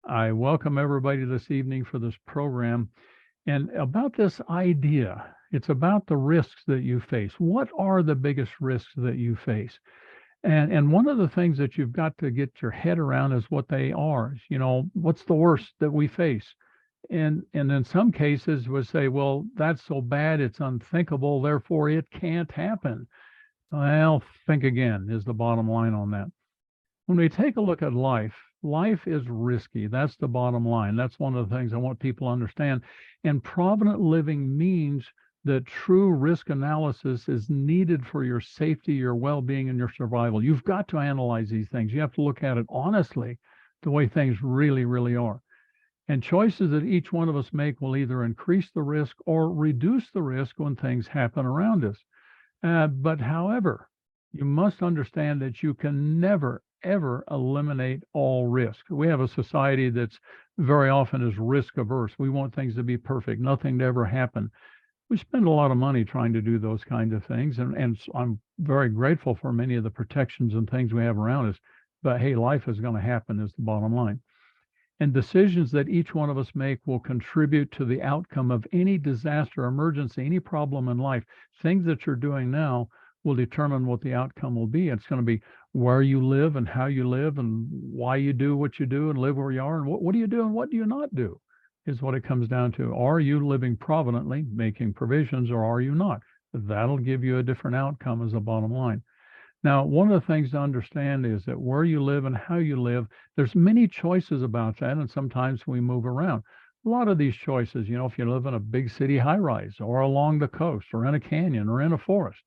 I welcome everybody this evening for this program. And about this idea, it's about the risks that you face. What are the biggest risks that you face? And one of the things that you've got to get your head around is what they are. What's the worst that we face? And in some cases we say, well, that's so bad, it's unthinkable, therefore it can't happen. Well, think again is the bottom line on that. When we take a look at life, life is risky. That's the bottom line. That's one of the things I want people to understand. And provident living means that true risk analysis is needed for your safety, your well being, and your survival. You've got to analyze these things. You have to look at it honestly, the way things really, really are. And choices that each one of us make will either increase the risk or reduce the risk when things happen around us. But however, you must understand that you can never, ever eliminate all risk. We have a society that's very often is risk averse. We want things to be perfect, nothing to ever happen. We spend a lot of money trying to do those kinds of things. And I'm very grateful for many of the protections and things we have around us. But hey, life is going to happen is the bottom line. And decisions that each one of us make will contribute to the outcome of any disaster, emergency, any problem in life. Things that you're doing now will determine what the outcome will be. It's going to be where you live and how you live and why you do what you do and live where you are and what do you do and what do you not do is what it comes down to. Are you living providently, making provisions, or are you not? That'll give you a different outcome as a bottom line. Now, one of the things to understand is that where you live and how you live, there's many choices about that, and sometimes we move around. A lot of these choices, if you live in a big city high rise or along the coast or in a canyon or in a forest,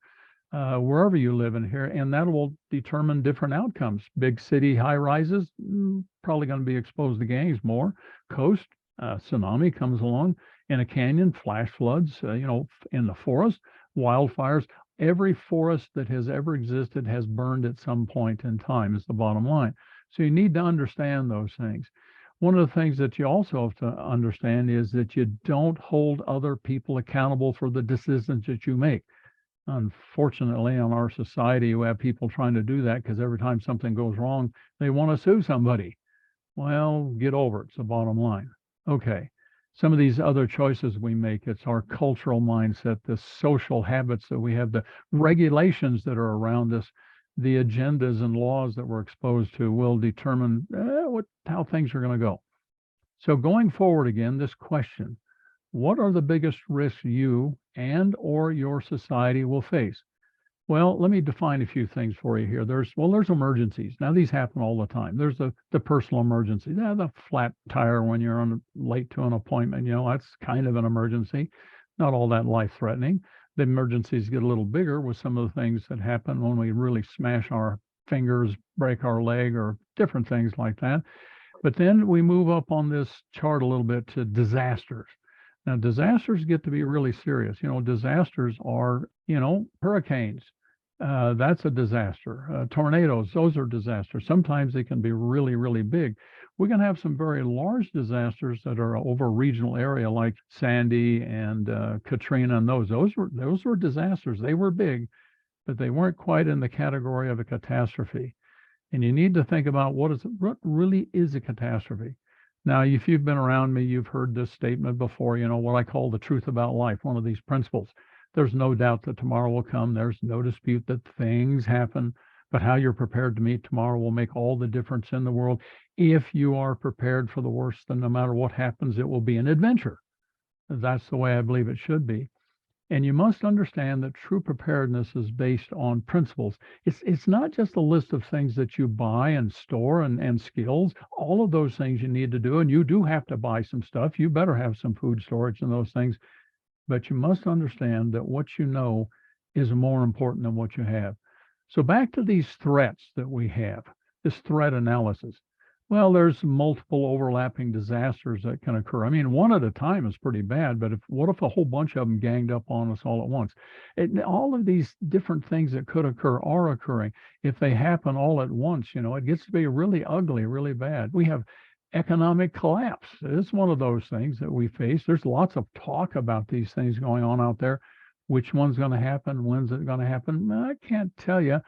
wherever you live in here, and that will determine different outcomes. Big city high rises, probably going to be exposed to gangs more. Coast, tsunami comes along. In a canyon, flash floods, in the forest, wildfires. Every forest that has ever existed has burned at some point in time, is the bottom line. So you need to understand those things. One of the things that you also have to understand is that you don't hold other people accountable for the decisions that you make. Unfortunately, in our society, we have people trying to do that because every time something goes wrong, they want to sue somebody. Well, get over it. It's the bottom line. Okay. Some of these other choices we make, it's our cultural mindset, the social habits that we have, the regulations that are around us, the agendas and laws that we're exposed to will determine how things are going to go. So going forward again, this question, what are the biggest risks you and or your society will face? Well, let me define a few things for you here. There's emergencies. Now, these happen all the time. There's the personal emergency. The flat tire when you're late to an appointment, that's kind of an emergency, not all that life-threatening. The emergencies get a little bigger with some of the things that happen when we really smash our fingers, break our leg, or different things like that. But then we move up on this chart a little bit to disasters. Now, disasters get to be really serious. Disasters are, hurricanes. That's a disaster. Tornadoes, those are disasters. Sometimes they can be really, really big. We can have some very large disasters that are over a regional area like Sandy and Katrina and those. Those were disasters. They were big, but they weren't quite in the category of a catastrophe. And you need to think about what really is a catastrophe. Now, if you've been around me, you've heard this statement before, what I call the truth about life, one of these principles. There's no doubt that tomorrow will come. There's no dispute that things happen, but how you're prepared to meet tomorrow will make all the difference in the world. If you are prepared for the worst, then no matter what happens, it will be an adventure. That's the way I believe it should be. And you must understand that true preparedness is based on principles. It's not just a list of things that you buy and store and skills. All of those things you need to do, and you do have to buy some stuff. You better have some food storage and those things. But you must understand that what you know is more important than what you have. So back to these threats that we have, this threat analysis. Well, there's multiple overlapping disasters that can occur. I mean, one at a time is pretty bad, but what if a whole bunch of them ganged up on us all at once? All of these different things that could occur are occurring. If they happen all at once, it gets to be really ugly, really bad. We have economic collapse. It's one of those things that we face. There's lots of talk about these things going on out there. Which one's going to happen? When's it going to happen? I can't tell you.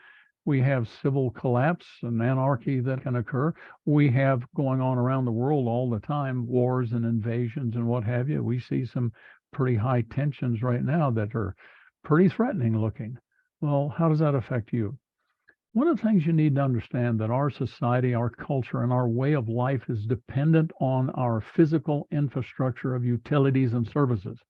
We have civil collapse and anarchy that can occur. We have going on around the world all the time, wars and invasions and what have you. We see some pretty high tensions right now that are pretty threatening looking. Well, how does that affect you? One of the things you need to understand that our society, our culture, and our way of life is dependent on our physical infrastructure of utilities and services.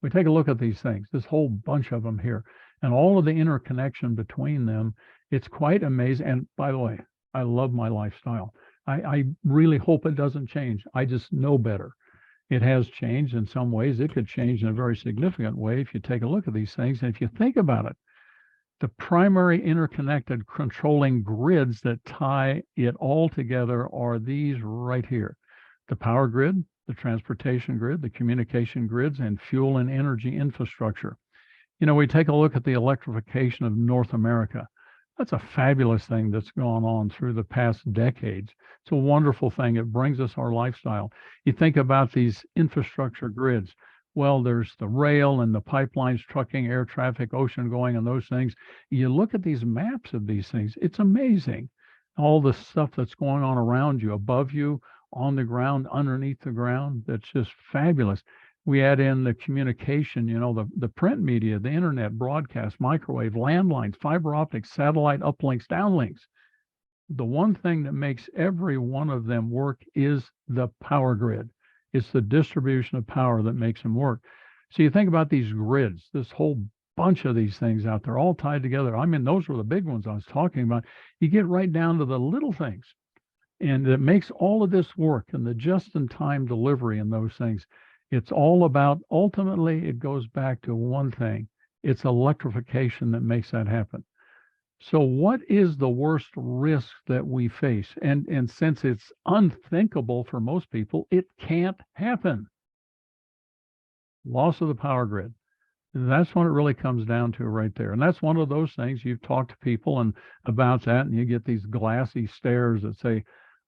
We take a look at these things, this whole bunch of them here, and all of the interconnection between them. It's quite amazing. And by the way, I love my lifestyle. I really hope it doesn't change. I just know better. It has changed in some ways. It could change in a very significant way if you take a look at these things. And if you think about it, the primary interconnected controlling grids that tie it all together are these right here: the power grid, the transportation grid, the communication grids, and fuel and energy infrastructure. We take a look at the electrification of North America. That's a fabulous thing that's gone on through the past decades. It's a wonderful thing. It brings us our lifestyle. You think about these infrastructure grids. Well, there's the rail and the pipelines, trucking, air traffic, ocean going, and those things. You look at these maps of these things, it's amazing. All the stuff that's going on around you, above you, on the ground, underneath the ground. That's just fabulous. We add in the communication, the print media, the internet, broadcast, microwave, landlines, fiber optics, satellite uplinks, downlinks. The one thing that makes every one of them work is the power grid. It's the distribution of power that makes them work. So you think about these grids, this whole bunch of these things out there all tied together. I mean, those were the big ones I was talking about. You get right down to the little things, and it makes all of this work, and the just-in-time delivery and those things. It's all about, ultimately, it goes back to one thing. It's electrification that makes that happen. So what is the worst risk that we face? And since it's unthinkable for most people, it can't happen. Loss of the power grid. That's what it really comes down to right there. And that's one of those things you've talked to people and about that, and you get these glassy stares that say,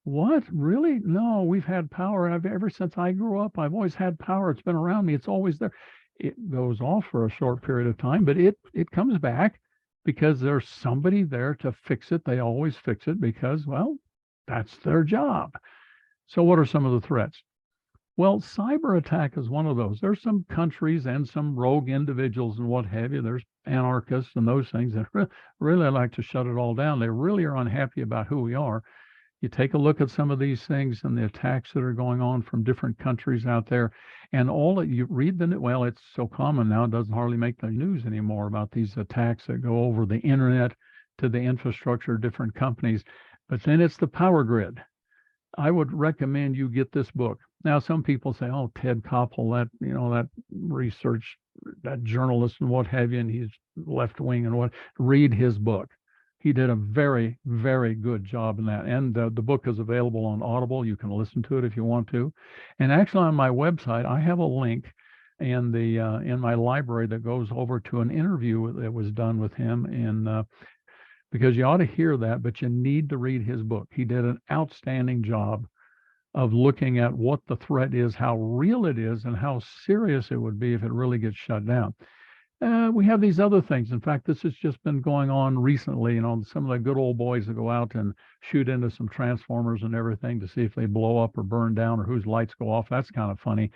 what? Really? No, we've had power. Ever since I grew up, I've always had power. It's been around me. It's always there. It goes off for a short period of time, but it comes back because there's somebody there to fix it. They always fix it because, well, that's their job. So what are some of the threats? Well, cyber attack is one of those. There's some countries and some rogue individuals and what have you. There's anarchists and those things that really like to shut it all down. They really are unhappy about who we are. You take a look at some of these things and the attacks that are going on from different countries out there, and all that you read them. Well, it's so common now; it doesn't hardly make the news anymore about these attacks that go over the internet to the infrastructure of different companies. But then it's the power grid. I would recommend you get this book. Now, some people say, "Oh, Ted Koppel, that research, that journalist, and what have you, and he's left wing and what." Read his book. He did a very, very good job in that. And the book is available on Audible. You can listen to it if you want to. And actually, on my website, I have a link in my library that goes over to an interview that was done with him. And because you ought to hear that, but you need to read his book. He did an outstanding job of looking at what the threat is, how real it is, and how serious it would be if it really gets shut down. We have these other things. In fact, this has just been going on recently. Some of the good old boys that go out and shoot into some transformers and everything to see if they blow up or burn down or whose lights go off. That's kind of funny.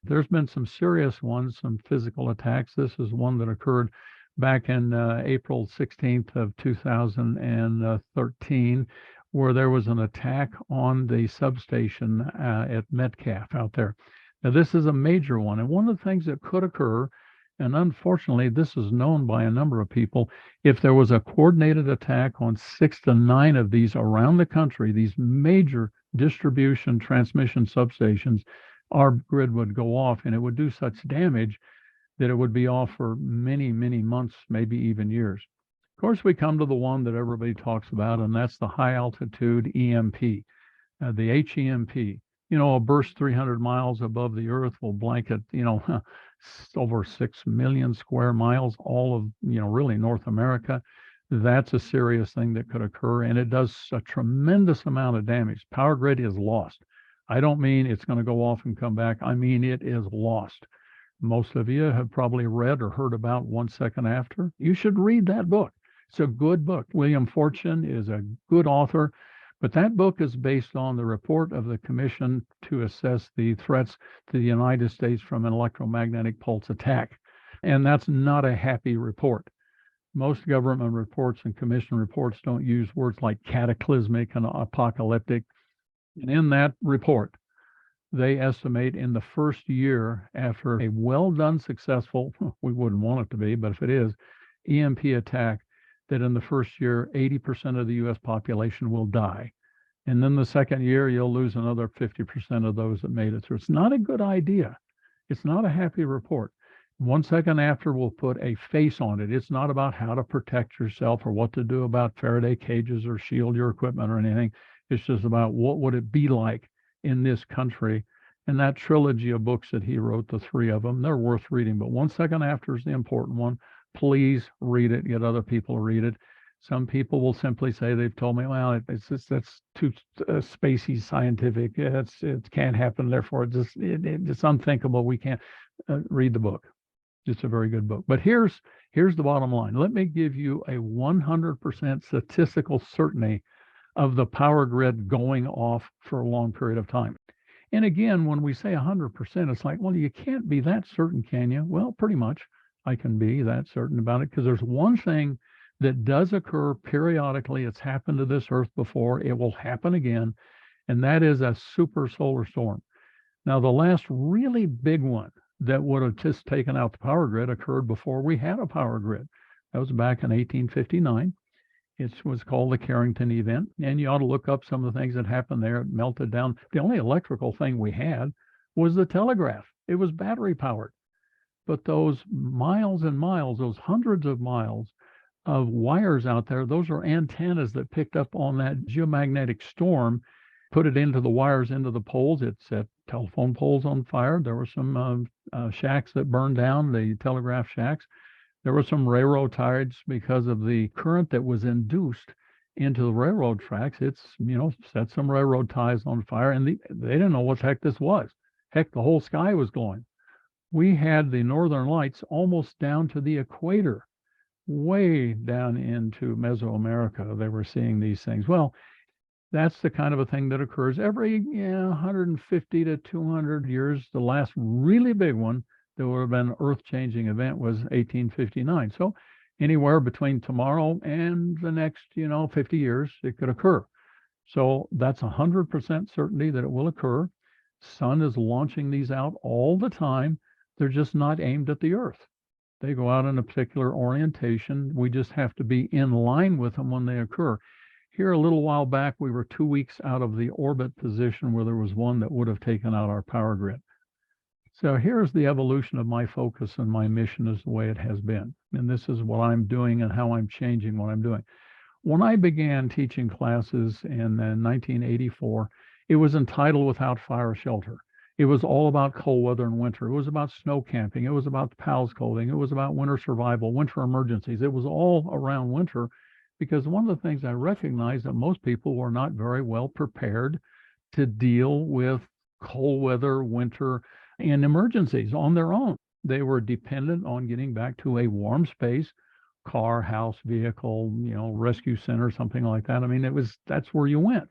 There's been some serious ones, some physical attacks. This is one that occurred back in April 16th of 2013, where there was an attack on the substation at Metcalf out there. Now, this is a major one. And one of the things that could occur, and unfortunately, this is known by a number of people, if there was a coordinated attack on 6 to 9 of these around the country, these major distribution transmission substations, our grid would go off, and it would do such damage that it would be off for many, many months, maybe even years. Of course, we come to the one that everybody talks about, and that's the high altitude EMP, the HEMP. A burst 300 miles above the earth will blanket, over 6 million square miles, all of, really North America. That's a serious thing that could occur, and it does a tremendous amount of damage. Power grid is lost. I don't mean it's going to go off and come back. I mean it is lost. Most of you have probably read or heard about 1 Second After. You should read that book. It's a good book. William Fortune is a good author, but that book is based on the report of the Commission to assess the threats to the United States from an electromagnetic pulse attack. And that's not a happy report. Most government reports and commission reports don't use words like cataclysmic and apocalyptic. And in that report, they estimate in the first year after a well done, successful, we wouldn't want it to be, but if it is, EMP attack, that in the first year, 80% of the U.S. population will die. And then the second year, you'll lose another 50% of those that made it through. It's not a good idea. It's not a happy report. 1 second after, we'll put a face on it. It's not about how to protect yourself or what to do about Faraday cages or shield your equipment or anything. It's just about what would it be like in this country. And that trilogy of books that he wrote, the three of them, they're worth reading. But 1 second after is the important one. Please read it. Get other people to read it. Some people will simply say, they've told me, well, that's too spacey scientific. It can't happen. Therefore, it's unthinkable. We can't read the book. It's a very good book. But here's the bottom line. Let me give you a 100% statistical certainty of the power grid going off for a long period of time. And again, when we say 100%, it's like, well, you can't be that certain, can you? Well, pretty much I can be that certain about it, because there's one thing that does occur periodically. It's happened to this Earth before. It will happen again, and that is a super solar storm. Now, the last really big one that would have just taken out the power grid occurred before we had a power grid. That was back in 1859. It was called the Carrington event, and you ought to look up some of the things that happened there. It melted down. The only electrical thing we had was the telegraph. It was battery powered. But those miles and miles, those hundreds of miles of wires out there, those are antennas that picked up on that geomagnetic storm, put it into the wires, into the poles. It set telephone poles on fire. There were some shacks that burned down, the telegraph shacks. There were some railroad ties because of the current that was induced into the railroad tracks. It's, set some railroad ties on fire, and they didn't know what the heck this was. Heck, the whole sky was glowing. We had the northern lights almost down to the equator, way down into Mesoamerica. They were seeing these things. Well, that's the kind of a thing that occurs every 150 to 200 years. The last really big one that would have been an earth-changing event was 1859. So anywhere between tomorrow and the next, 50 years, it could occur. So that's 100% certainty that it will occur. Sun is launching these out all the time. They're just not aimed at the Earth. They go out in a particular orientation. We just have to be in line with them when they occur. Here, a little while back, we were 2 weeks out of the orbit position where there was one that would have taken out our power grid. So here's the evolution of my focus, and my mission is the way it has been. And this is what I'm doing and how I'm changing what I'm doing. When I began teaching classes in 1984, it was entitled Without Fire Shelter. It was all about cold weather and winter. It was about snow camping. It was about PALS clothing. It was about winter survival, winter emergencies. It was all around winter, because one of the things I recognized that most people were not very well prepared to deal with cold weather, winter, and emergencies on their own. They were dependent on getting back to a warm space, car, house, vehicle, rescue center, something like that. I mean, that's where you went.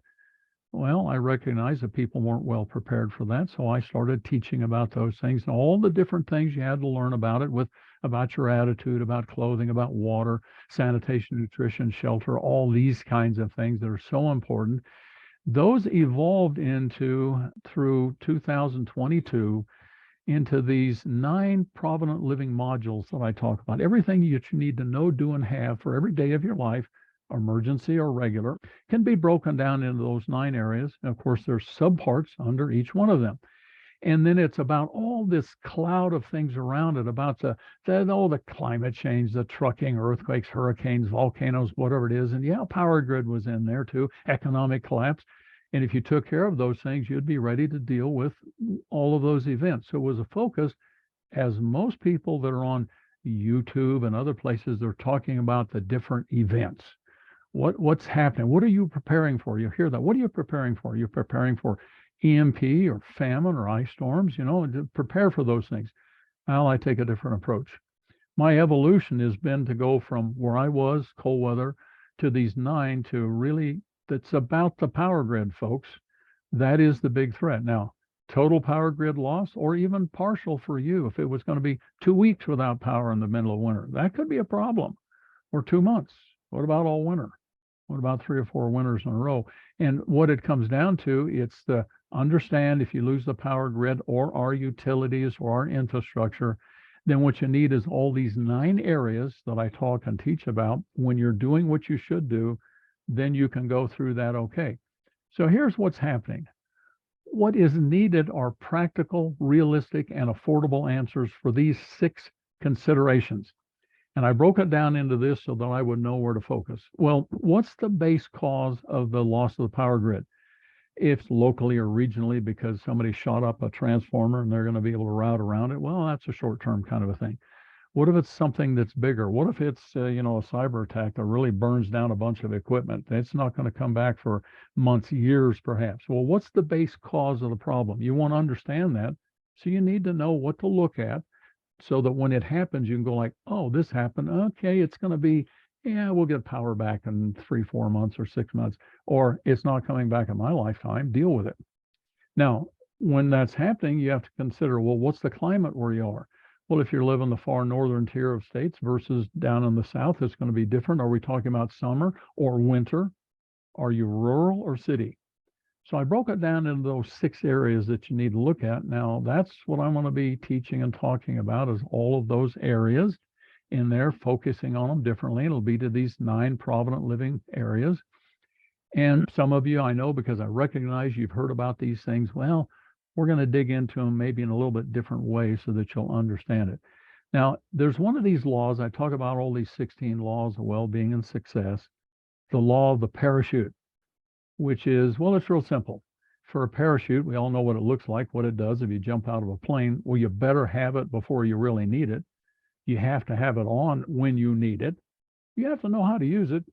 Well, I recognized that people weren't well prepared for that, so I started teaching about those things and all the different things you had to learn about it, about your attitude, about clothing, about water, sanitation, nutrition, shelter, all these kinds of things that are so important. Those evolved through 2022, into these 9 Provident living modules that I talk about. Everything that you need to know, do, and have for every day of your life, emergency or regular, can be broken down into those 9 areas. And of course, there's subparts under each one of them. And then it's about all this cloud of things around it, about the climate change, the trucking, earthquakes, hurricanes, volcanoes, whatever it is. And power grid was in there too, economic collapse. And if you took care of those things, you'd be ready to deal with all of those events. So it was a focus, as most people that are on YouTube and other places, they're talking about the different events. What's happening? What are you preparing for? You hear that. What are you preparing for? You're preparing for EMP or famine or ice storms, to prepare for those things. Well, I take a different approach. My evolution has been to go from where I was, cold weather, to these 9 to really, that's about the power grid, folks. That is the big threat. Now, total power grid loss or even partial for you, if it was going to be 2 weeks without power in the middle of winter, that could be a problem. Or 2 months. What about all winter? What about 3 or 4 winters in a row? And what it comes down to, it's the understand if you lose the power grid or our utilities or our infrastructure, then what you need is all these 9 areas that I talk and teach about. When you're doing what you should do, then you can go through that okay. So here's what's happening. What is needed are practical, realistic, and affordable answers for these 6 considerations. And I broke it down into this so that I would know where to focus. Well, what's the base cause of the loss of the power grid? If locally or regionally, because somebody shot up a transformer and they're going to be able to route around it, well, that's a short-term kind of a thing. What if it's something that's bigger? What if it's, a cyber attack that really burns down a bunch of equipment? It's not going to come back for months, years, perhaps. Well, what's the base cause of the problem? You want to understand that. So you need to know what to look at, so that when it happens, you can go like, oh, this happened. Okay, it's going to be, yeah, we'll get power back in 3, 4 months or 6 months, or it's not coming back in my lifetime. Deal with it. Now, when that's happening, you have to consider, well, what's the climate where you are? Well, if you're living the far northern tier of states versus down in the south, it's going to be different. Are we talking about summer or winter? Are you rural or city? So I broke it down into those 6 areas that you need to look at. Now, that's what I'm going to be teaching and talking about, is all of those areas in there, focusing on them differently. It'll be to these 9 Provident living areas. And some of you, I know, because I recognize you've heard about these things. Well, we're going to dig into them maybe in a little bit different way so that you'll understand it. Now, there's one of these laws. I talk about all these 16 laws of well-being and success. The law of the parachute, which is, well, it's real simple. For a parachute, we all know what it looks like, what it does if you jump out of a plane. Well, you better have it before you really need it. You have to have it on when you need it. You have to know how to use it.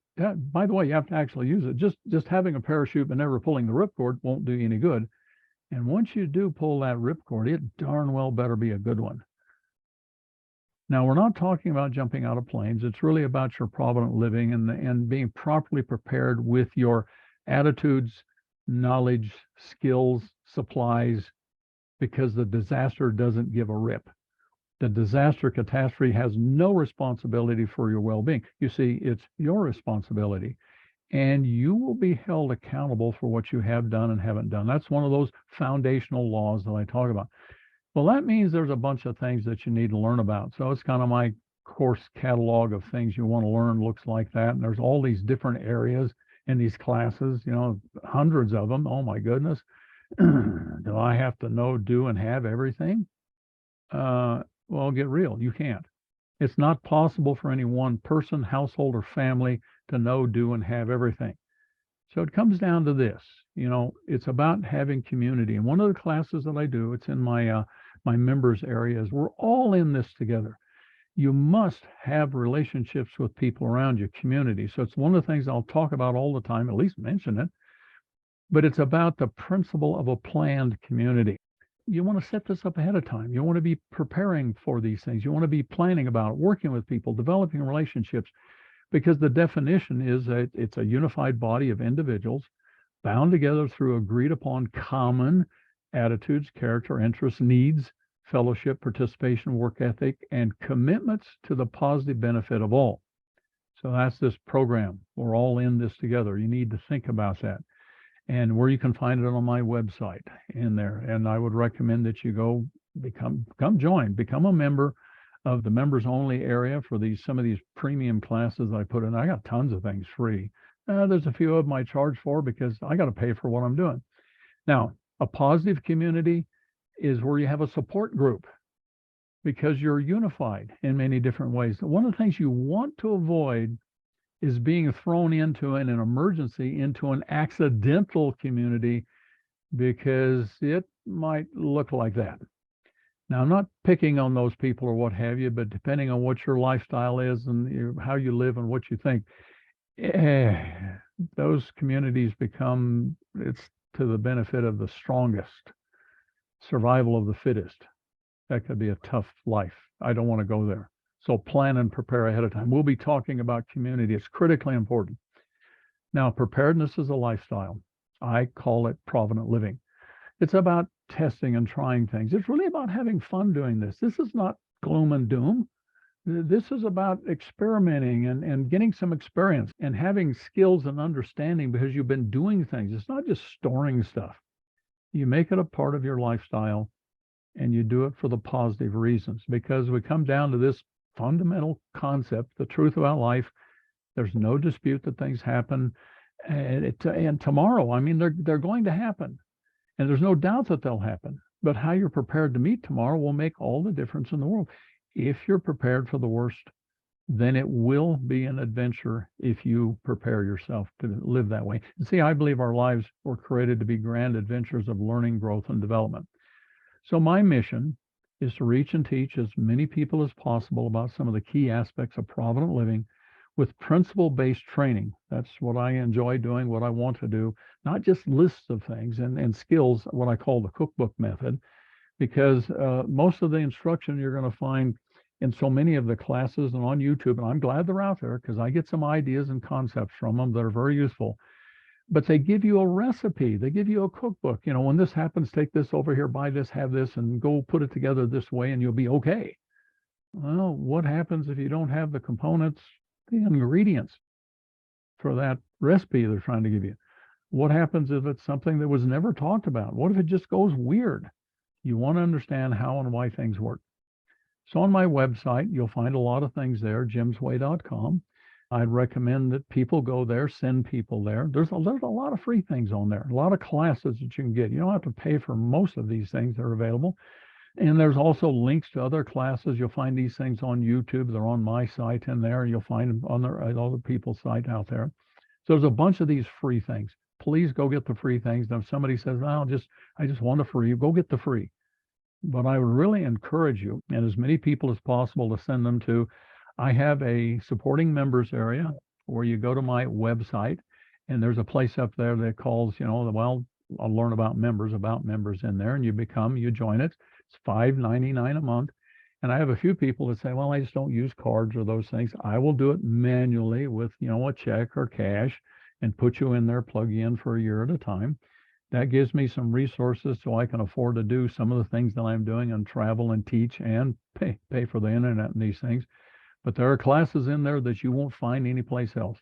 By the way, you have to actually use it. Just having a parachute but never pulling the ripcord won't do you any good. And once you do pull that ripcord, it darn well better be a good one. Now, we're not talking about jumping out of planes. It's really about your provident living and being properly prepared with your attitudes, knowledge, skills, supplies, because the disaster doesn't give a rip. The disaster catastrophe has no responsibility for your well-being. You see, it's your responsibility, and you will be held accountable for what you have done and haven't done. That's one of those foundational laws that I talk about. Well, that means there's a bunch of things that you need to learn about. So it's kind of my course catalog of things you want to learn looks like that. And there's all these different areas in these classes, hundreds of them. Oh my goodness. Do I have to know, do, and have everything? Well, get real. You can't. It's not possible for any one person, household, or family to know, do, and have everything. So it comes down to this. It's about having community. And one of the classes that I do, it's in my my members areas. We're all in this together. You must have relationships with people around you, community. So it's one of the things I'll talk about all the time, at least mention it. But it's about the principle of a planned community. You want to set this up ahead of time. You want to be preparing for these things. You want to be planning about it, working with people, developing relationships, because the definition is that it's a unified body of individuals bound together through agreed upon common attitudes, character, interests, needs, fellowship, participation, work ethic, and commitments to the positive benefit of all. So that's this program. We're all in this together. You need to think about that. And where you can find it on my website in there. And I would recommend that you go become a member of the members only area for some of these premium classes I put in. I got tons of things free. There's a few of them I charge for because I got to pay for what I'm doing. Now, a positive community is where you have a support group because you're unified in many different ways. One of the things you want to avoid is being thrown into an emergency into an accidental community, because it might look like that. Now, I'm not picking on those people or what have you, but depending on what your lifestyle is and how you live and what you think, those communities it's to the benefit of the strongest, survival of the fittest. That could be a tough life. I don't want to go there. So plan and prepare ahead of time. We'll be talking about community. It's critically important. Now, preparedness is a lifestyle. I call it provident living. It's about testing and trying things. It's really about having fun doing this. This is not gloom and doom. This is about experimenting and getting some experience and having skills and understanding because you've been doing things. It's not just storing stuff. You make it a part of your lifestyle and you do it for the positive reasons, because we come down to this fundamental concept, the truth about life. There's no dispute that things happen, and tomorrow, I mean, they're going to happen, and there's no doubt that they'll happen. But how you're prepared to meet tomorrow will make all the difference in the world. If you're prepared for the worst, then it will be an adventure if you prepare yourself to live that way. And see, I believe our lives were created to be grand adventures of learning, growth, and development. So my mission is to reach and teach as many people as possible about some of the key aspects of provident living with principle-based training. That's what I enjoy doing, what I want to do, not just lists of things and skills, what I call the cookbook method, because most of the instruction you're going to find in so many of the classes and on YouTube, and I'm glad they're out there because I get some ideas and concepts from them that are very useful. But they give you a recipe. They give you a cookbook. You know, when this happens, take this over here, buy this, have this, and go put it together this way, and you'll be okay. Well, what happens if you don't have the components, the ingredients for that recipe they're trying to give you? What happens if it's something that was never talked about? What if it just goes weird? You want to understand how and why things work. So on my website, you'll find a lot of things there, jimsway.com. I'd recommend that people go there, send people there. There's a lot of free things on there, a lot of classes that you can get. You don't have to pay for most of these things that are available. And there's also links to other classes. You'll find these things on YouTube. They're on my site and there. You'll find them on other people's site out there. So there's a bunch of these free things. Please go get the free things. Now, if somebody says, "Oh, I just want a free," go get the free. But I would really encourage you, and as many people as possible, to send them to. I have a supporting members area where you go to my website, and there's a place up there that calls, well, I'll learn about members in there, and you join it. It's $5.99 a month. And I have a few people that say, well, I just don't use cards or those things. I will do it manually with, a check or cash and put you in there, plug you in for a year at a time. That gives me some resources so I can afford to do some of the things that I'm doing and travel and teach and pay for the internet and these things. But there are classes in there that you won't find anyplace else.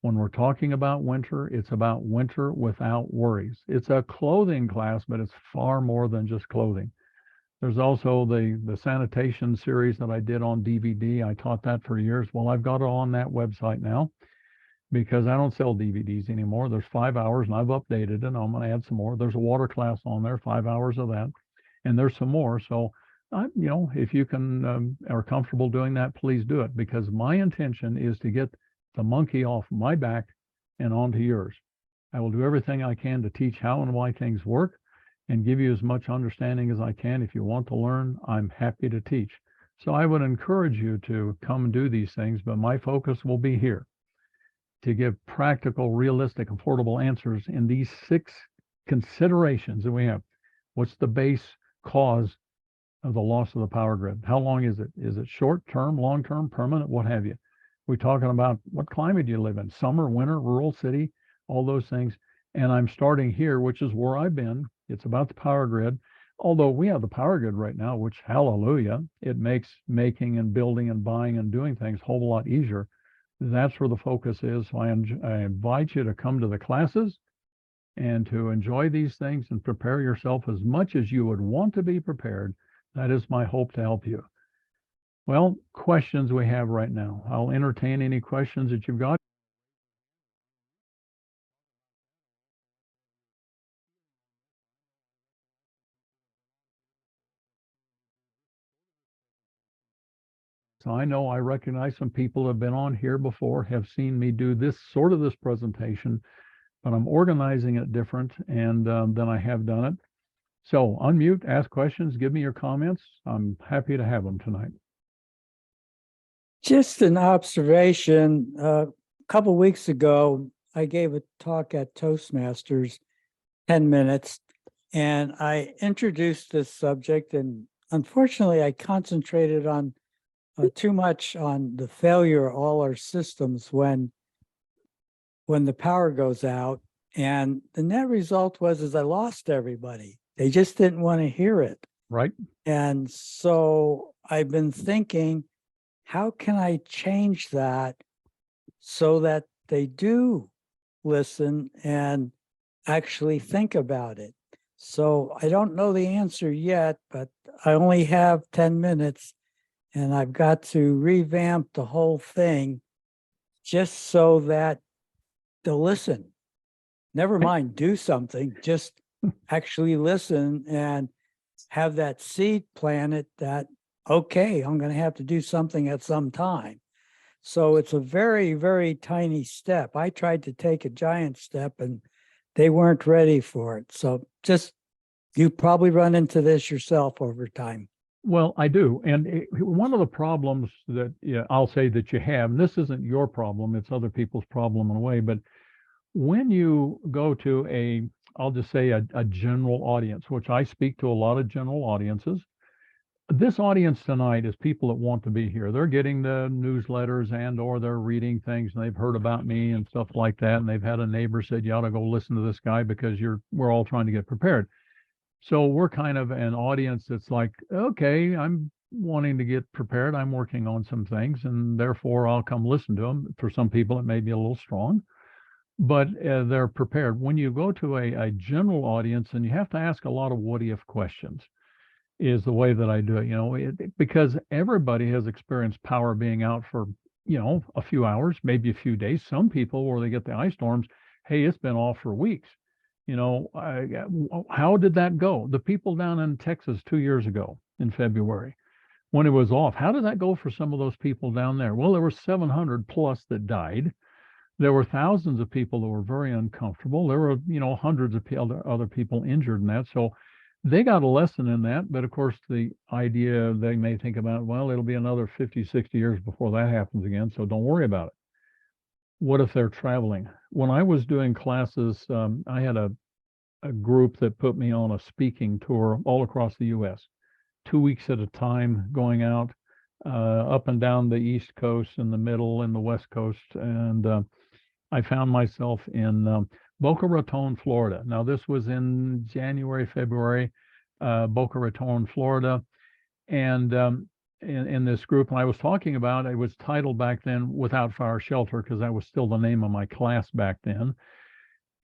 When we're talking about winter, it's about winter without worries. It's a clothing class, but it's far more than just clothing. There's also the sanitation series that I did on DVD. I taught that for years. Well, I've got it on that website now because I don't sell DVDs anymore. There's 5 hours, and I've updated it. I'm going to add some more. There's a water class on there, 5 hours of that, and there's some more. So if you can are comfortable doing that, please do it, because my intention is to get the monkey off my back and onto yours. I will do everything I can to teach how and why things work and give you as much understanding as I can. If you want to learn, I'm happy to teach. So I would encourage you to come and do these things, but my focus will be here to give practical, realistic, affordable answers in these 6 considerations that we have. What's the base cause of the loss of the power grid? How long is it? Is it short-term, long-term, permanent, what have you? We're talking about what climate do you live in? Summer, winter, rural, city, all those things. And I'm starting here, which is where I've been. It's about the power grid. Although we have the power grid right now, which, hallelujah, it makes making and building and buying and doing things a whole lot easier. That's where the focus is. So I invite you to come to the classes and to enjoy these things and prepare yourself as much as you would want to be prepared. That is my hope to help you. Well, questions we have right now. I'll entertain any questions that you've got. So I recognize some people have been on here before, have seen me do this presentation, but I'm organizing it different and than I have done it. So unmute, ask questions, give me your comments. I'm happy to have them tonight. Just an observation. A couple weeks ago, I gave a talk at Toastmasters, 10 minutes, and I introduced this subject, and unfortunately, I concentrated on too much on the failure of all our systems when the power goes out. And the net result is I lost everybody. They just didn't want to hear it. Right. And so I've been thinking, how can I change that so that they do listen and actually think about it? So I don't know the answer yet, but I only have 10 minutes and I've got to revamp the whole thing just so that they'll listen. Never mind do something, just actually listen and have that seed planted that, okay, I'm going to have to do something at some time. So it's a very, very tiny step. I tried to take a giant step and they weren't ready for it. So just, you probably run into this yourself over time. Well, I do. And one of the problems that I'll say that you have, and this isn't your problem, it's other people's problem in a way, but when you go to I'll just say a general audience, which I speak to a lot of general audiences. This audience tonight is people that want to be here. They're getting the newsletters or they're reading things and they've heard about me and stuff like that. And they've had a neighbor said, you ought to go listen to this guy because we're all trying to get prepared. So we're kind of an audience that's like, okay, I'm wanting to get prepared. I'm working on some things and therefore I'll come listen to them. For some people, it may be a little strong, but they're prepared. When you go to a general audience, and you have to ask a lot of what if questions, is the way that I do it, because everybody has experienced power being out for, a few hours, maybe a few days. Some people, where they get the ice storms, hey, it's been off for weeks. How did that go? The people down in Texas 2 years ago in February, when it was off, how did that go for some of those people down there? Well, there were 700 plus that died. There were thousands of people that were very uncomfortable. There were, hundreds of other people injured in that. So they got a lesson in that. But of course, the idea they may think about, well, it'll be another 50, 60 years before that happens again. So don't worry about it. What if they're traveling? When I was doing classes, I had a group that put me on a speaking tour all across the U.S., 2 weeks at a time, going out up and down the East Coast, in the middle, and the West Coast. And I found myself in Boca Raton, Florida. Now, this was in January, February, Boca Raton, Florida. And in this group, and I was talking about, it was titled back then Without Fire Shelter, because that was still the name of my class back then.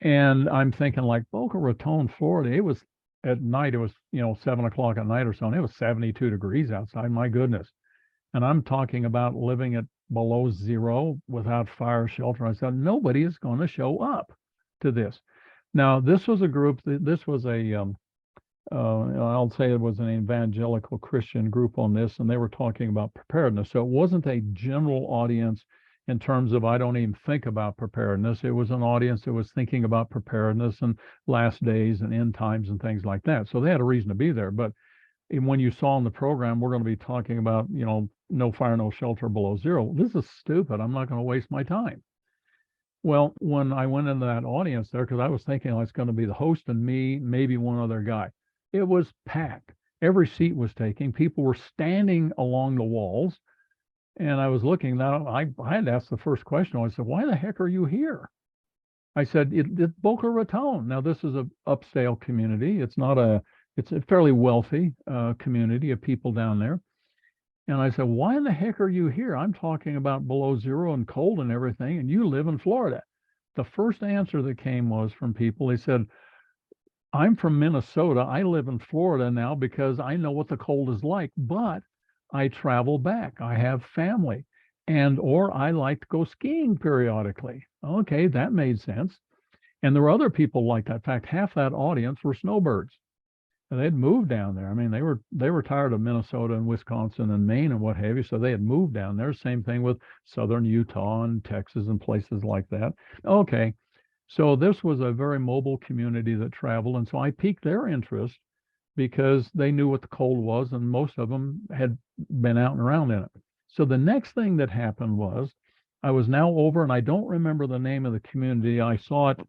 And I'm thinking, like, Boca Raton, Florida, it was at night, it was, 7 o'clock at night or something. It was 72 degrees outside. My goodness. And I'm talking about living at below zero without fire shelter. I said, nobody is going to show up to this. Now, this was a group, this was I'll say it was an evangelical Christian group on this, and they were talking about preparedness. So it wasn't a general audience in terms of, I don't even think about preparedness. It was an audience that was thinking about preparedness and last days and end times and things like that. So they had a reason to be there. But when you saw in the program, we're going to be talking about, no fire, no shelter below zero. This is stupid. I'm not going to waste my time. Well, when I went into that audience there, because I was thinking it's going to be the host and me, maybe one other guy, it was packed. Every seat was taken. People were standing along the walls. And I was looking now, I had to ask the first question. I said, why the heck are you here? I said, it's Boca Raton. Now, this is a upscale community. It's a fairly wealthy community of people down there. And I said, why in the heck are you here? I'm talking about below zero and cold and everything, and you live in Florida. The first answer that came was from people. They said, I'm from Minnesota. I live in Florida now because I know what the cold is like, but I travel back. I have family, or I like to go skiing periodically. Okay, that made sense. And there were other people like that. In fact, half that audience were snowbirds. And they'd moved down there. I mean, they were tired of Minnesota and Wisconsin and Maine and what have you, so they had moved down there. Same thing with southern Utah and Texas and places like that. Okay, so this was a very mobile community that traveled, and so I piqued their interest because they knew what the cold was, and most of them had been out and around in it. So the next thing that happened was I was now over, and I don't remember the name of the community. I saw it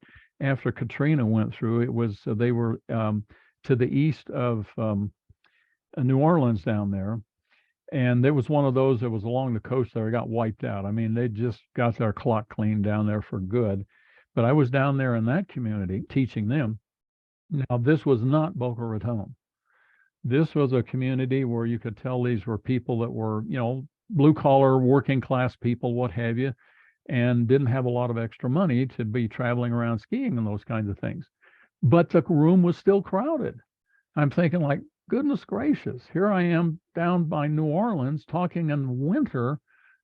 after Katrina went through. It was they were to the east of New Orleans down there, And there was one of those that was along the coast there, got wiped out. I mean, they just got their clock cleaned down there for good. But I was down there in that community teaching them. Now, this was not Boca Raton. This was a community where you could tell these were people that were, blue collar, working class people, what have you, and didn't have a lot of extra money to be traveling around skiing and those kinds of things. But the room was still crowded. I'm thinking, like, goodness gracious, here I am down by New Orleans talking in winter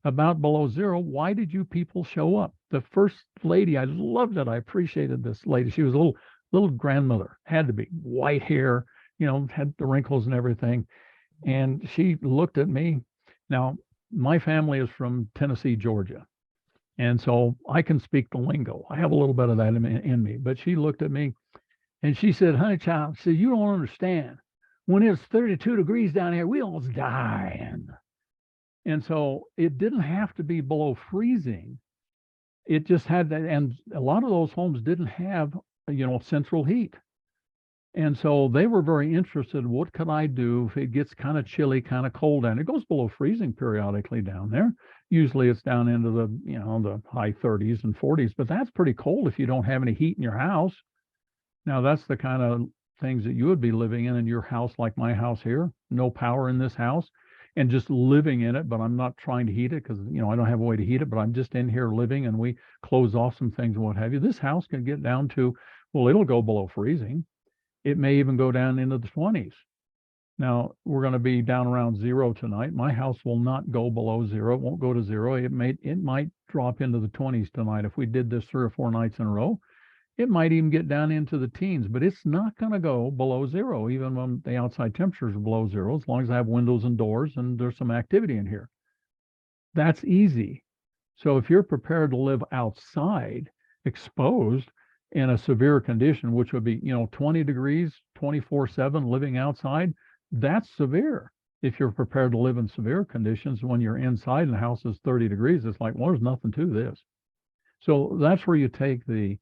about below zero. Why did you people show up? The first lady, I loved it. I appreciated this lady. She was a little grandmother, had to be, white hair, had the wrinkles and everything. And she looked at me. Now, my family is from Tennessee, Georgia. And so I can speak the lingo. I have a little bit of that in me. But she looked at me and she said, honey child, she said, you don't understand. When it's 32 degrees down here, we almost dying. And so it didn't have to be below freezing. It just had that. And a lot of those homes didn't have, central heat. And so they were very interested. What could I do if it gets kind of chilly, kind of cold down? It goes below freezing periodically down there. Usually it's down into the high 30s and 40s, but that's pretty cold if you don't have any heat in your house. Now that's the kind of things that you would be living in your house, like my house here. No power in this house, and just living in it. But I'm not trying to heat it because I don't have a way to heat it. But I'm just in here living, and we close off some things and what have you. This house can get down to, well, it'll go below freezing. It may even go down into the 20s. Now, we're going to be down around zero tonight. My house will not go below zero. It won't go to zero. It might drop into the 20s tonight. If we did this 3 or 4 nights in a row, it might even get down into the teens, but it's not going to go below zero, even when the outside temperatures are below zero, as long as I have windows and doors and there's some activity in here. That's easy. So if you're prepared to live outside, exposed, in a severe condition, which would be, 20 degrees, 24/7 living outside, that's severe. If you're prepared to live in severe conditions, when you're inside and the house is 30 degrees, it's like, well, there's nothing to this. So that's where you take the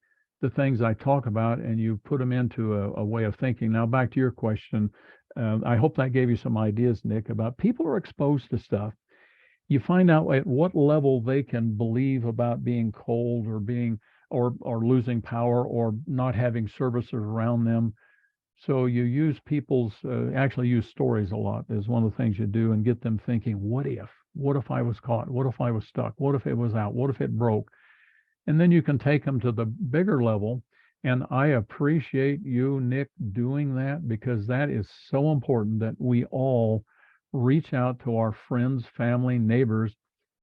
things I talk about and you put them into a way of thinking. Now, back to your question. I hope that gave you some ideas, Nick, about people are exposed to stuff. You find out at what level they can believe about being cold or being or losing power or not having services around them. So you use actually use stories a lot is one of the things you do, and get them thinking, what if I was caught? What if I was stuck? What if it was out? What if it broke? And then you can take them to the bigger level. And I appreciate you, Nick, doing that, because that is so important that we all reach out to our friends, family, neighbors,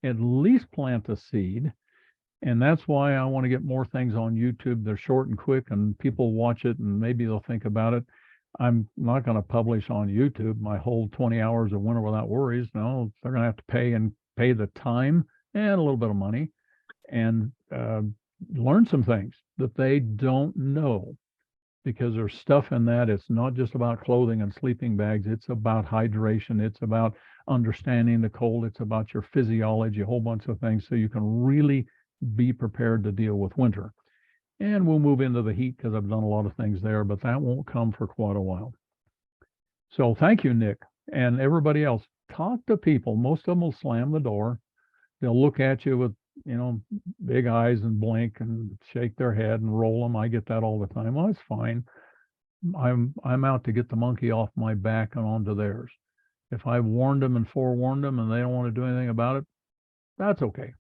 at least plant a seed. And that's why I want to get more things on YouTube. They're short and quick, and people watch it, and maybe they'll think about it. I'm not going to publish on YouTube my whole 20 hours of Winter Without Worries. No, they're going to have to pay the time and a little bit of money, and learn some things that they don't know, because there's stuff in that. It's not just about clothing and sleeping bags. It's about hydration. It's about understanding the cold. It's about your physiology, a whole bunch of things, so you can really be prepared to deal with winter. And we'll move into the heat because I've done a lot of things there, but that won't come for quite a while. So thank you, Nick, and everybody else. Talk to people. Most of them will slam the door. They'll look at you with, big eyes and blink and shake their head and roll them. I get that all the time. Well, it's fine. I'm out to get the monkey off my back and onto theirs. If I've warned them and forewarned them and they don't want to do anything about it, that's okay.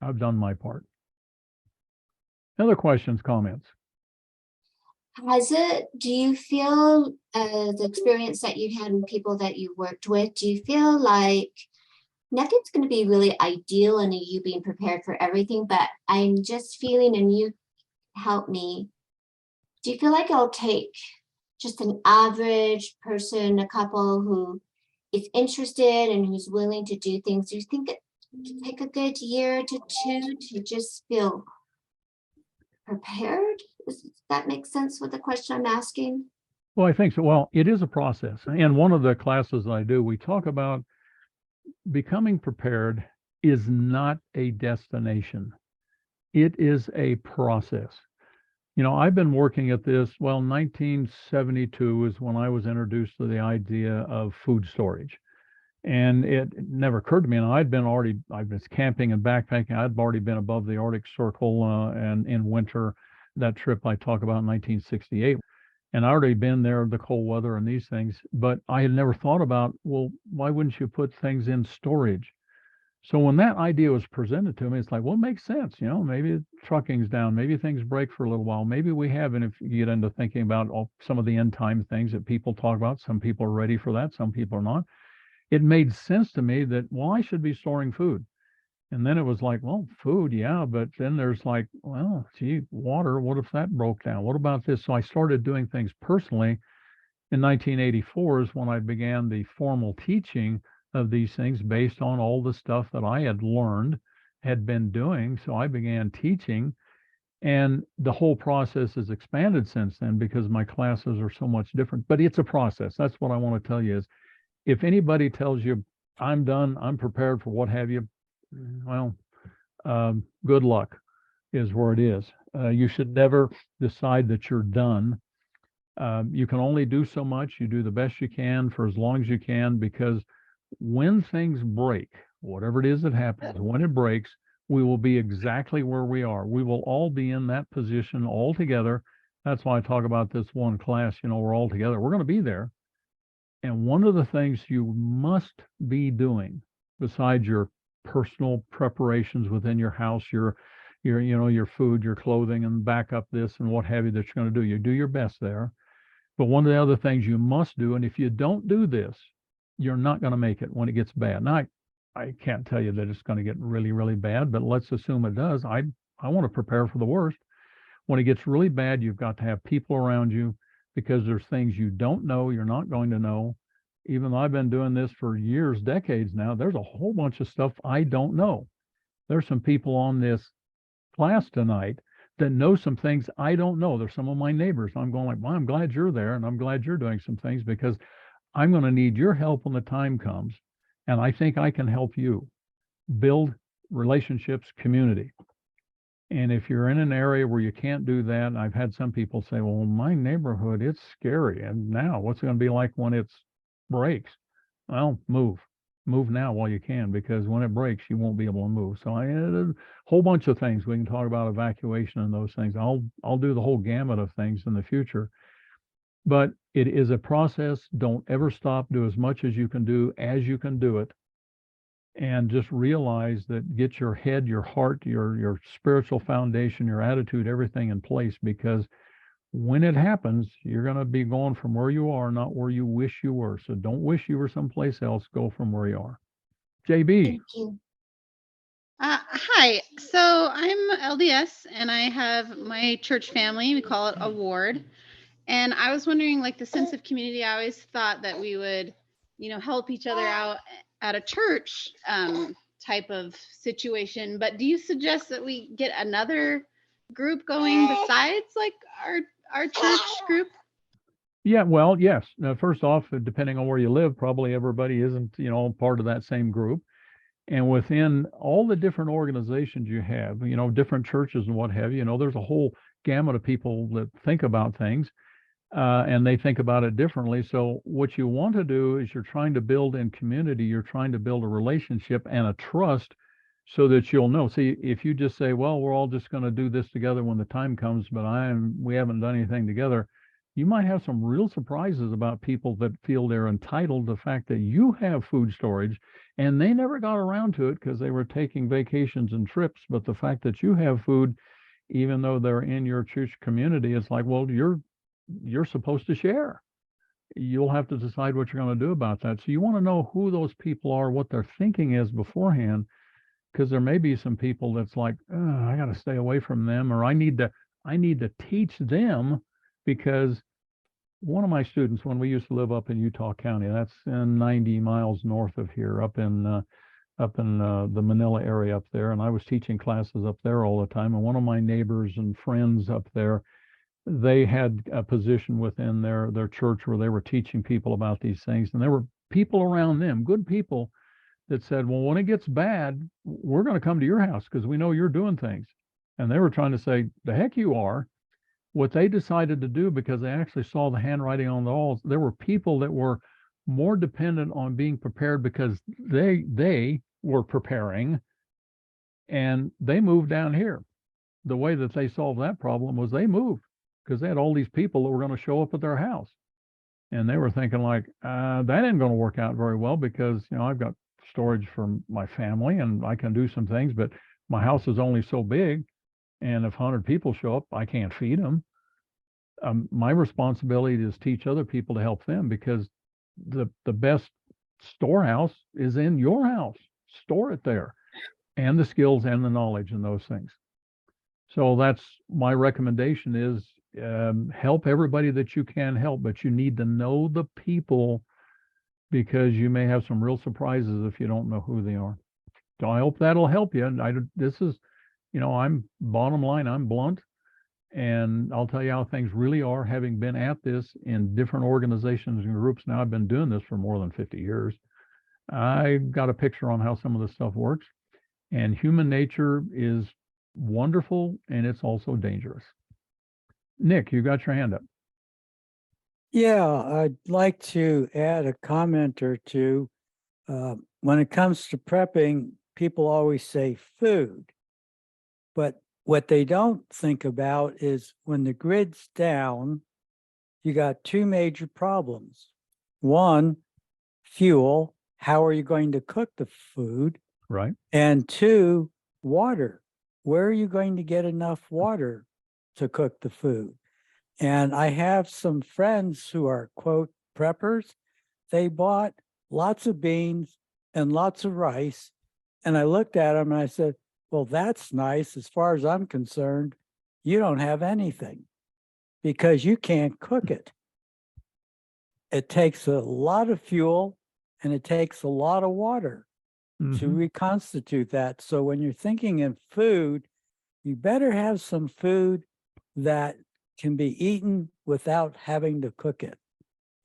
I've done my part. Other questions, comments? Do you feel the experience that you had and people that you worked with, do you feel like nothing's going to be really ideal in you being prepared for everything, but I'm just feeling, and you help me, do you feel like it'll take just an average person, a couple who is interested and who's willing to do things? Do you think it take a good year to 2 to just feel prepared? Does that make sense with the question I'm asking? Well, I think so. Well, it is a process. And one of the classes I do, we talk about becoming prepared is not a destination. It is a process. I've been working at this, 1972 is when I was introduced to the idea of food storage. And it never occurred to me. And I was camping and backpacking. I'd already been above the Arctic Circle, and in winter, that trip I talk about in 1968. And I already been there, the cold weather and these things, but I had never thought about, well, why wouldn't you put things in storage? So when that idea was presented to me, it's like, well, it makes sense. Maybe trucking's down, maybe things break for a little while. Maybe we have, and if you get into thinking about some of the end time things that people talk about, some people are ready for that, some people are not. It made sense to me that, well, I should be storing food. And then it was like, well, food, yeah, but then there's like, well, gee, water, what if that broke down? What about this? So I started doing things personally. In 1984 is when I began the formal teaching of these things based on all the stuff that I had learned, had been doing. So I began teaching, and the whole process has expanded since then because my classes are so much different. But it's a process. That's what I want to tell you is, if anybody tells you, I'm done, I'm prepared for what have you, well, good luck is where it is. You should never decide that you're done. You can only do so much. You do the best you can for as long as you can, because when things break, whatever it is that happens, when it breaks, we will be exactly where we are. We will all be in that position all together. That's why I talk about this one class, we're all together. We're going to be there. And one of the things you must be doing, besides your personal preparations within your house, your food, your clothing, and backup this and what have you that you're going to do, you do your best there. But one of the other things you must do, and if you don't do this, you're not going to make it when it gets bad. Now, I can't tell you that it's going to get really, really bad, but let's assume it does. I want to prepare for the worst. When it gets really bad, you've got to have people around you, because there's things you don't know, you're not going to know. Even though I've been doing this for years, decades now, there's a whole bunch of stuff I don't know. There's some people on this class tonight that know some things I don't know. There's some of my neighbors. I'm going like, well, I'm glad you're there, and I'm glad you're doing some things, because I'm going to need your help when the time comes. And I think I can help you build relationships, community. And if you're in an area where you can't do that, I've had some people say, well, my neighborhood, it's scary. And now what's it going to be like when it breaks? Well, move now while you can, because when it breaks, you won't be able to move. So I had a whole bunch of things. We can talk about evacuation and those things. I'll do the whole gamut of things in the future. But it is a process. Don't ever stop. Do as much as you can do it. And just realize that, get your head, your heart, your spiritual foundation, your attitude, everything in place, because when it happens, you're going to be going from where you are, not where you wish you were. So don't wish you were someplace else. Go from where you are. JB. Thank you. Hi. So I'm LDS, and I have my church family. We call it a ward. And I was wondering, like, the sense of community. I always thought that we would, help each other out at a church type of situation. But do you suggest that we get another group going besides like our church group? Yeah, well, yes. First off, depending on where you live, probably everybody isn't, part of that same group. And within all the different organizations you have, different churches and what have you, there's a whole gamut of people that think about things, and they think about it differently. So what you want to do is, you're trying to build in community, you're trying to build a relationship and a trust, so that you'll know. See, if you just say, well, we're all just going to do this together when the time comes, but we haven't done anything together, you might have some real surprises about people that feel they're entitled to the fact that you have food storage, and they never got around to it because they were taking vacations and trips. But the fact that you have food, even though they're in your church community, it's like, well, you're supposed to share. You'll have to decide what you're going to do about that. So you want to know who those people are, what their thinking is beforehand, because there may be some people that's like, oh, I got to stay away from them, or I need to teach them, because one of my students, when we used to live up in Utah County, that's 90 miles north of here, up in the Manila area up there, and I was teaching classes up there all the time. And one of my neighbors and friends up there, they had a position within their church where they were teaching people about these things, and there were people around them, good people, that said, well, when it gets bad, we're going to come to your house because we know you're doing things. And they were trying to say, the heck you are. What they decided to do, because they actually saw the handwriting on the walls, there were people that were more dependent on being prepared because they were preparing and they moved down here. The way that they solved that problem was they moved because they had all these people that were going to show up at their house. And they were thinking like, that ain't going to work out very well because, I've got storage for my family and I can do some things, but my house is only so big. And if 100 people show up, I can't feed them. My responsibility is teach other people to help them because the best storehouse is in your house. Store it there, and the skills and the knowledge and those things. So that's my recommendation is help everybody that you can help, but you need to know the people because you may have some real surprises if you don't know who they are. So I hope that'll help you. And this is, I'm bottom line, I'm blunt. And I'll tell you how things really are, having been at this in different organizations and groups. Now I've been doing this for more than 50 years. I got a picture on how some of this stuff works. And human nature is wonderful, and it's also dangerous. Nick, you got your hand up. Yeah, I'd like to add a comment or two. When it comes to prepping, people always say food, but what they don't think about is when the grid's down, you got two major problems. One, fuel. How are you going to cook the food? Right. And two, water. Where are you going to get enough water to cook the food? And I have some friends who are, quote, preppers. They bought lots of beans and lots of rice. And I looked at them and I said, well, that's nice. As far as I'm concerned, you don't have anything because you can't cook it. It takes a lot of fuel and it takes a lot of water to reconstitute that. So when you're thinking in food, you better have some food that can be eaten without having to cook it.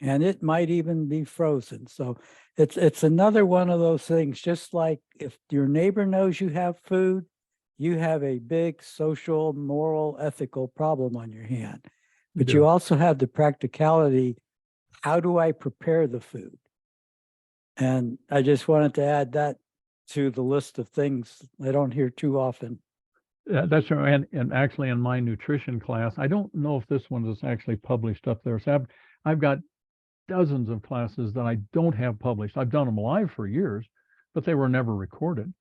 And it might even be frozen. So it's another one of those things, just like if your neighbor knows you have food, you have a big social, moral, ethical problem on your hand. But you also have the practicality. How do I prepare the food? And I just wanted to add that to the list of things I don't hear too often. That's right. And actually in my nutrition class, I don't know if this one is actually published up there. So I've got dozens of classes that I don't have published. I've done them live for years, but they were never recorded.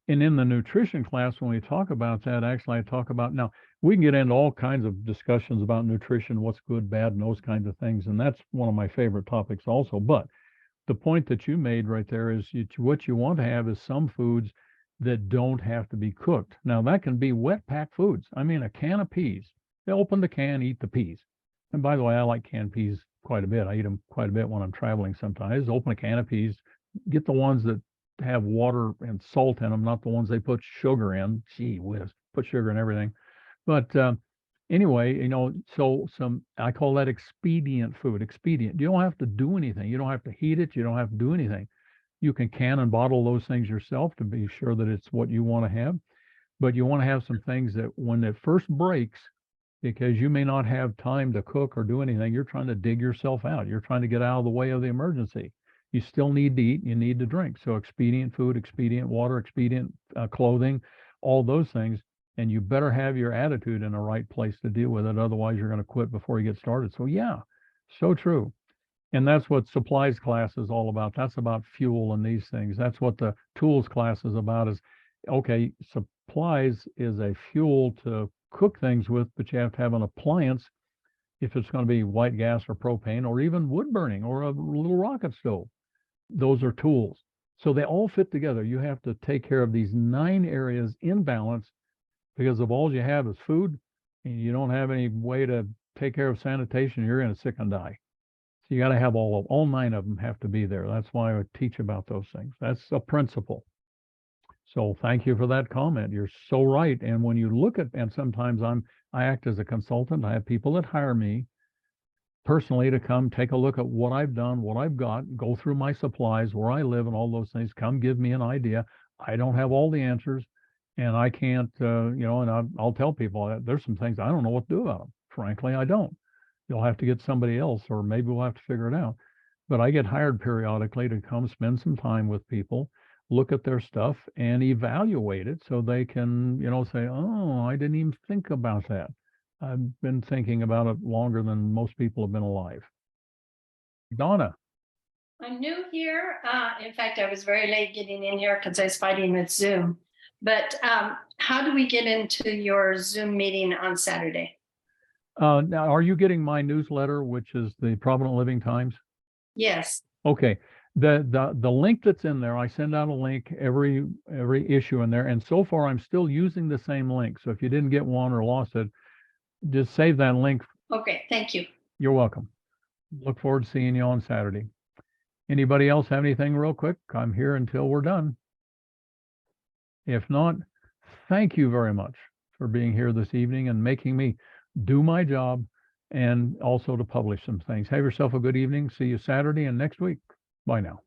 And in the nutrition class, when we talk about that, actually I talk about, now we can get into all kinds of discussions about nutrition, what's good, bad, and those kinds of things. And that's one of my favorite topics also. But the point that you made right there is what you want to have is some foods that don't have to be cooked. Now that can be wet packed foods. I mean, a can of peas, they open the can, eat the peas. And by the way, I like canned peas quite a bit. I eat them quite a bit when I'm traveling sometimes. Open a can of peas, get the ones that have water and salt in them, not the ones they put sugar in. Gee whiz, put sugar in everything. But anyway, so I call that expedient food. Expedient. You don't have to do anything. You don't have to heat it. You don't have to do anything. You can can and bottle those things yourself to be sure that it's what you want to have. But you want to have some things that when it first breaks, because you may not have time to cook or do anything, you're trying to dig yourself out. You're trying to get out of the way of the emergency. You still need to eat, you need to drink. So expedient food, expedient water, expedient clothing, all those things. And you better have your attitude in the right place to deal with it. Otherwise, you're going to quit before you get started. So yeah, so true. And that's what supplies class is all about. That's about fuel and these things. That's what the tools class is about is, okay, supplies is a fuel to cook things with, but you have to have an appliance if it's going to be white gas or propane or even wood burning or a little rocket stove. Those are tools. So they all fit together. You have to take care of these 9 areas in balance because if all you have is food and you don't have any way to take care of sanitation, you're going to sick and die. So you got to have all 9 of them have to be there. That's why I teach about those things. That's a principle. So thank you for that comment. You're so right. And when you look at, and sometimes I act as a consultant. I have people that hire me personally to come take a look at what I've done, what I've got, go through my supplies, where I live and all those things, come give me an idea. I don't have all the answers and I can't, and I'll tell people that there's some things I don't know what to do about them. Frankly, I don't. You'll have to get somebody else, or maybe we'll have to figure it out. but I get hired periodically to come spend some time with people, look at their stuff and evaluate it so they can, say, oh, I didn't even think about that. I've been thinking about it longer than most people have been alive. Donna. I'm new here. In fact, I was very late getting in here because I was fighting with Zoom. But how do we get into your Zoom meeting on Saturday? Now, are you getting my newsletter, which is the Provident Living Times? Yes. Okay. The link that's in there, I send out a link every issue in there, and so far I'm still using the same link. So if you didn't get one or lost it, just save that link. Okay, thank you. You're welcome. Look forward to seeing you on Saturday. Anybody else have anything real quick? I'm here until we're done. If not, thank you very much for being here this evening and making me do my job and also to publish some things. Have yourself a good evening. See you Saturday and next week. Bye now.